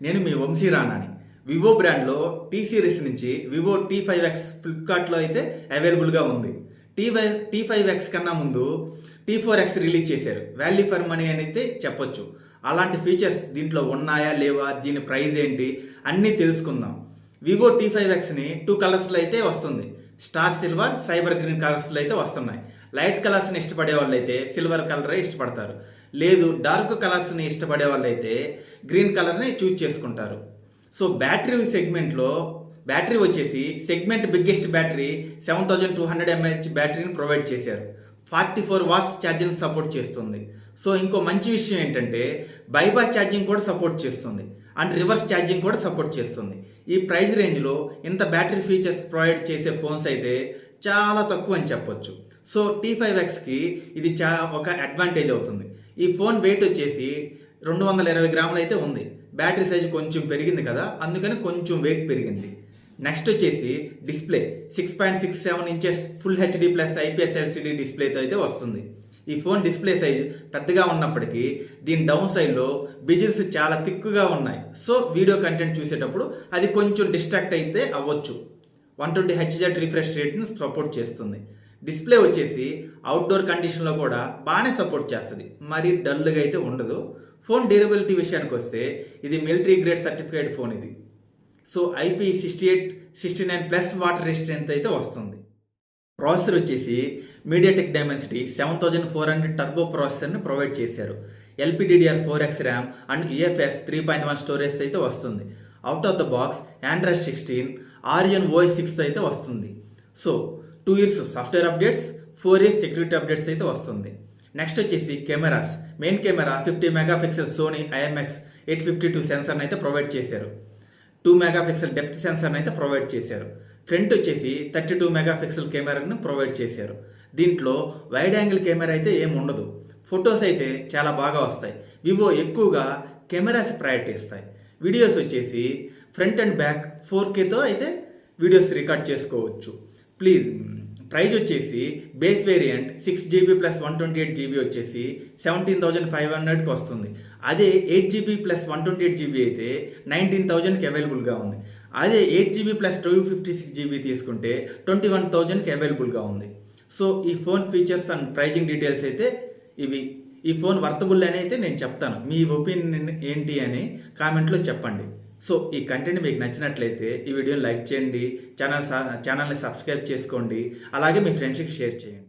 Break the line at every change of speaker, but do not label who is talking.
నేను మీ వంశీ రాణాని. వివో బ్రాండ్లో T series నుంచి వివో T5X ఫ్లిప్కార్ట్లో అయితే అవైలబుల్గా ఉంది. T5X కన్నా ముందు T4X రిలీజ్ చేశారు. వాల్యూ ఫర్ మనీ అని అయితే చెప్పొచ్చు. అలాంటి ఫీచర్స్ దీంట్లో ఉన్నాయా లేవా, దీని ప్రైస్ ఏంటి అన్నీ తెలుసుకుందాం. వివో T5Xని 2 కలర్స్లో అయితే వస్తుంది. స్టార్ సిల్వర్, సైబర్ గ్రీన్ కలర్స్లో అయితే వస్తున్నాయి. లైట్ కలర్స్ని ఇష్టపడే వాళ్ళు అయితే సిల్వర్ కలరే ఇష్టపడతారు. లేదు డార్క్ కలర్స్ని ఇష్టపడే వాళ్ళు అయితే గ్రీన్ కలర్ని చూజ్ చేసుకుంటారు. సో బ్యాటరీ సెగ్మెంట్లో బ్యాటరీ వచ్చేసి సెగ్మెంట్ బిగ్గెస్ట్ బ్యాటరీ 7200 mAh బ్యాటరీని ప్రొవైడ్ చేశారు. 44 వాట్స్ ఛార్జింగ్ సపోర్ట్ చేస్తుంది. సో ఇంకో మంచి విషయం ఏంటంటే బైపాస్ ఛార్జింగ్ కూడా సపోర్ట్ చేస్తుంది అండ్ రివర్స్ ఛార్జింగ్ కూడా సపోర్ట్ చేస్తుంది. ఈ ప్రైస్ రేంజ్లో ఇంత బ్యాటరీ ఫీచర్స్ ప్రొవైడ్ చేసే ఫోన్స్ అయితే చాలా తక్కువ అని చెప్పొచ్చు. సో T5Xకి ఇది ఒక అడ్వాంటేజ్ అవుతుంది. ఈ ఫోన్ వెయిట్ వచ్చేసి 220 గ్రాములు అయితే ఉంది. బ్యాటరీ సైజ్ కొంచెం పెరిగింది కదా, అందుకని కొంచెం వెయిట్ పెరిగింది. నెక్స్ట్ వచ్చేసి display 6.67 inches full HD plus IPS LCD డిస్ప్లేతో అయితే వస్తుంది. ఈ ఫోన్ డిస్ప్లే సైజ్ పెద్దగా ఉన్నప్పటికీ దీని డౌన్ సైడ్లో బిజిల్స్ చాలా థిక్గా ఉన్నాయి. సో వీడియో కంటెంట్ చూసేటప్పుడు అది కొంచెం డిస్ట్రాక్ట్ అయితే అవ్వచ్చు. 120 Hz రిఫ్రెష్ రేట్ని సపోర్ట్ చేస్తుంది. డిస్ప్లే వచ్చేసి అవుట్డోర్ కండిషన్లో కూడా బాగానే సపోర్ట్ చేస్తుంది, మరీ డల్గా అయితే ఉండదు. ఫోన్ డ్యూరబిలిటీ విషయానికి వస్తే ఇది మిలిటరీ గ్రేడ్ సర్టిఫైడ్ ఫోన్ ఇది. సో IP68, 69+ వాటర్ రెసిస్టెన్స్ అయితే వస్తుంది. ప్రాసెసర్ వచ్చేసి మీడియాటెక్ డైమెన్సిటీ 7400 టర్బో ప్రాసెసర్ని ప్రొవైడ్ చేశారు. LPDDR4X RAM and UFS 3.1 storage అయితే వస్తుంది. Out of the box Android 16 Oryon OS 6 అయితే వస్తుంది. So 2 years software updates, 4 years security updates అయితే వస్తుంది. నెక్స్ట్ వచ్చేసి cameras. Main camera 50 megapixel Sony IMX852 సెన్సర్ని అయితే ప్రొవైడ్ చేశారు. 2 మెగాపిక్సెల్ డెప్త్ సెన్సర్ని అయితే ప్రొవైడ్ చేశారు. ఫ్రంట్ వచ్చేసి 32 మెగాపిక్సెల్ కెమెరాను ప్రొవైడ్ చేశారు. దీంట్లో వైడ్ యాంగిల్ కెమెరా అయితే ఏమి ఉండదు. ఫొటోస్ అయితే చాలా బాగా వస్తాయి. వివో ఎక్కువగా కెమెరాస్ ప్రయారిటీ ఇస్తాయి. వీడియోస్ వచ్చేసి ఫ్రంట్ అండ్ బ్యాక్ 4Kతో అయితే వీడియోస్ రికార్డ్ చేసుకోవచ్చు. ప్రైజ్ వచ్చేసి బేస్ వేరియంట్ 6GB + 128GB వచ్చేసి 17,500కి వస్తుంది. అదే 8GB + 128GB అయితే 19,000కి అవైలబుల్గా ఉంది. అదే 8GB + 256GB తీసుకుంటే 21,000కి అవైలబుల్గా ఉంది. సో ఈ phone features and pricing details అయితే ఇవి. ఈ ఫోన్ వర్తబుల్ అని అయితే నేను చెప్తాను. మీ ఒపీనియన్ ఏంటి అని కామెంట్లో చెప్పండి. సో ఈ కంటెంట్ మీకు నచ్చినట్లయితే ఈ వీడియోని లైక్ చేయండి, ఛానల్ని సబ్స్క్రైబ్ చేసుకోండి, అలాగే మీ ఫ్రెండ్స్కి షేర్ చేయండి.